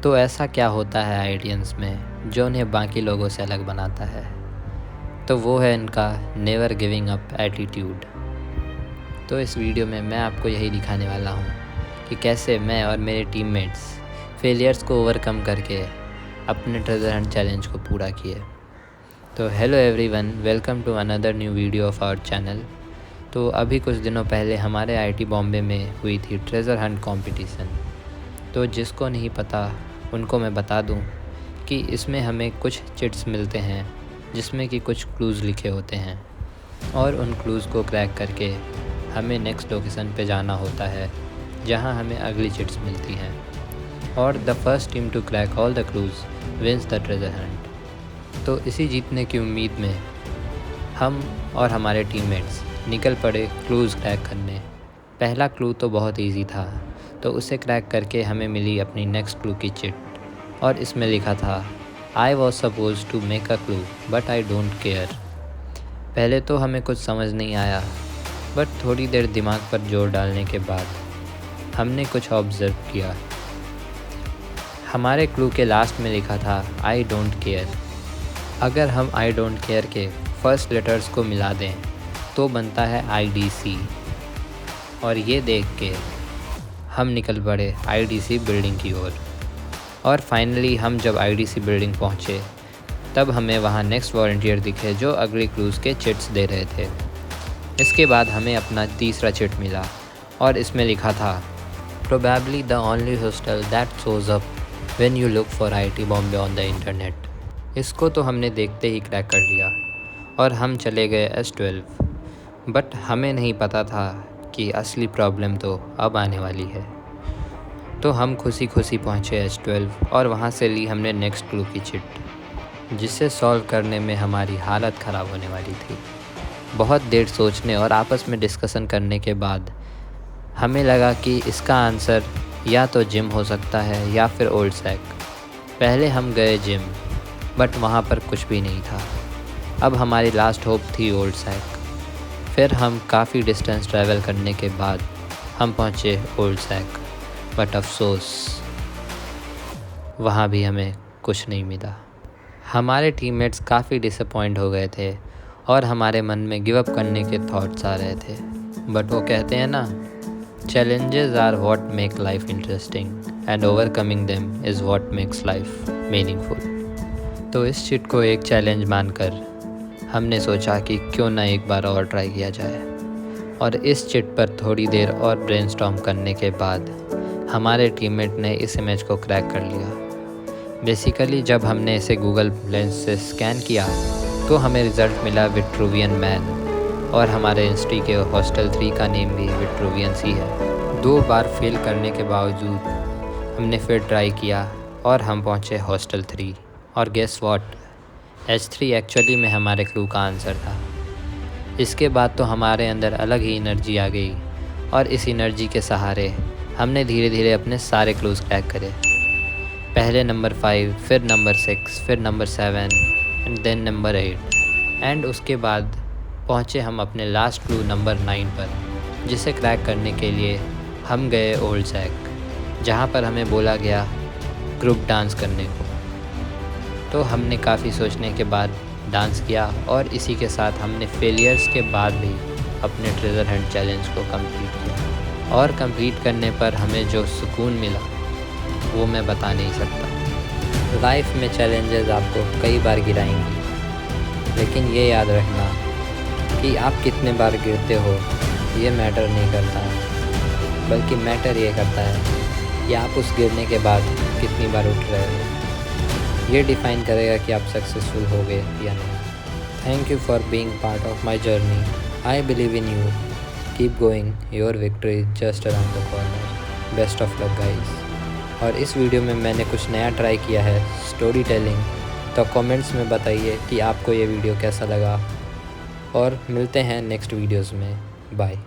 तो ऐसा क्या होता है आइडियंस में जो उन्हें बाकी लोगों से अलग बनाता है? तो वो है इनका नेवर गिविंग अप एटीट्यूड। तो इस वीडियो में मैं आपको यही दिखाने वाला हूँ कि कैसे मैं और मेरे टीममेट्स फेलियर्स को ओवरकम करके अपने ट्रेजर हंट चैलेंज को पूरा किए। तो hello everyone, welcome to another new video of our channel. तो अभी कुछ दिनों पहले हमारे आईटी बॉम्बे में हुई थी ट्रेजर हंट कंपटीशन। तो जिसको नहीं पता उनको मैं बता दूं कि इसमें हमें कुछ चिट्स मिलते हैं जिसमें कि कुछ क्लूज़ लिखे होते हैं और उन क्लूज़ को क्रैक करके हमें नेक्स्ट लोकेशन पे जाना होता है जहां हमें अगली चिट्स मिलती हैं, और the first team to crack all the clues wins the treasure hunt. तो इसी जीतने की उम्मीद में हम और हमारे टीममेट्स निकल पड़े क्लूज़ क्रैक करने। पहला क्लू तो बहुत इजी था, तो उसे क्रैक करके हमें मिली अपनी नेक्स्ट क्लू की चिट, और इसमें लिखा था I was suppose to make a clue but I don't care. पहले तो हमें कुछ समझ नहीं आया, बट थोड़ी देर दिमाग पर जोर डालने के बाद हमने कुछ ऑब्ज़र्व किया। हमारे क्लू के लास्ट में लिखा था आई डोंट केयर। अगर हम आई डोंट केयर के फर्स्ट लेटर्स को मिला दें तो बनता है IDC, और ये देख के हम निकल पड़े IDC बिल्डिंग की ओर। और फाइनली हम जब IDC बिल्डिंग पहुँचे तब हमें वहाँ नेक्स्ट वॉलंटियर दिखे जो अगले क्लूज़ के चिट्स दे रहे थे। इसके बाद हमें अपना तीसरा चिट मिला और इसमें लिखा था probably the only hostel that shows up when you look for IT Bombay on the internet. इसको तो हमने देखते ही क्रैक कर लिया और हम चले गए S12, बट हमें नहीं पता था कि असली प्रॉब्लम तो अब आने वाली है। तो हम खुशी खुशी पहुँचे S12 और वहाँ से ली हमने नेक्स्ट क्लू की चिट, जिसे सॉल्व करने में हमारी हालत ख़राब होने वाली थी। बहुत देर सोचने और आपस में डिस्कशन करने के बाद हमें लगा कि इसका आंसर या तो जिम हो सकता है या फिर ओल्ड सैक। पहले हम गए जिम, बट वहाँ पर कुछ भी नहीं था। अब हमारी लास्ट होप थी ओल्ड सैक। फिर हम काफ़ी डिस्टेंस ट्रैवल करने के बाद हम पहुँचे ओल्ड सैक, बट अफसोस वहाँ भी हमें कुछ नहीं मिला। हमारे टीममेट्स काफ़ी डिसअपॉइंट हो गए थे और हमारे मन में गिव अप करने के थॉट्स आ रहे थे, बट वो कहते हैं ना, challenges are what make life interesting and overcoming them is what makes life meaningful. तो इस चिट को एक चैलेंज मानकर हमने सोचा कि क्यों ना एक बार और ट्राई किया जाए, और इस चिट पर थोड़ी देर और ब्रेनस्टॉर्म करने के बाद हमारे टीममेट ने इस इमेज को क्रैक कर लिया। बेसिकली जब हमने इसे गूगल लेंस से स्कैन किया तो हमें रिज़ल्ट मिला विट्रूवियन मैन, और हमारे इंस्टी के हॉस्टल 3 का नेम भी विट्रूवियंस ही है। 2 बार फेल करने के बावजूद हमने फिर ट्राई किया और हम पहुंचे हॉस्टल 3, और गेस व्हाट, H3 एक्चुअली में हमारे क्लू का आंसर था। इसके बाद तो हमारे अंदर अलग ही एनर्जी आ गई, और इस एनर्जी के सहारे हमने धीरे धीरे अपने सारे क्लूज़ क्रैक करे। पहले नंबर 5, फिर नंबर 6, फिर number 7 and then number 8, and उसके बाद पहुँचे हम अपने लास्ट क्लू नंबर 9 पर, जिसे क्रैक करने के लिए हम गए ओल्ड सैक, जहाँ पर हमें बोला गया ग्रुप डांस करने को। तो हमने काफ़ी सोचने के बाद डांस किया, और इसी के साथ हमने फेलियर्स के बाद भी अपने ट्रेजर हंट चैलेंज को कंप्लीट किया, और कंप्लीट करने पर हमें जो सुकून मिला वो मैं बता नहीं सकता। लाइफ में चैलेंजेस आपको कई बार गिराएंगी, लेकिन ये याद रखना कि आप कितने बार गिरते हो ये मैटर नहीं करता है, बल्कि मैटर ये करता है कि आप उस गिरने के बाद कितनी बार उठ रहे हो। ये डिफ़ाइन करेगा कि आप सक्सेसफुल हो गए या नहीं। Thank you for being part of my journey. I believe in you. Keep going, your victory just around the corner. Best of luck guys. और इस वीडियो में मैंने कुछ नया ट्राई किया है, स्टोरी टेलिंग। तो कमेंट्स में बताइए कि आपको ये वीडियो कैसा लगा, और मिलते हैं नेक्स्ट वीडियोज़ में। बाय।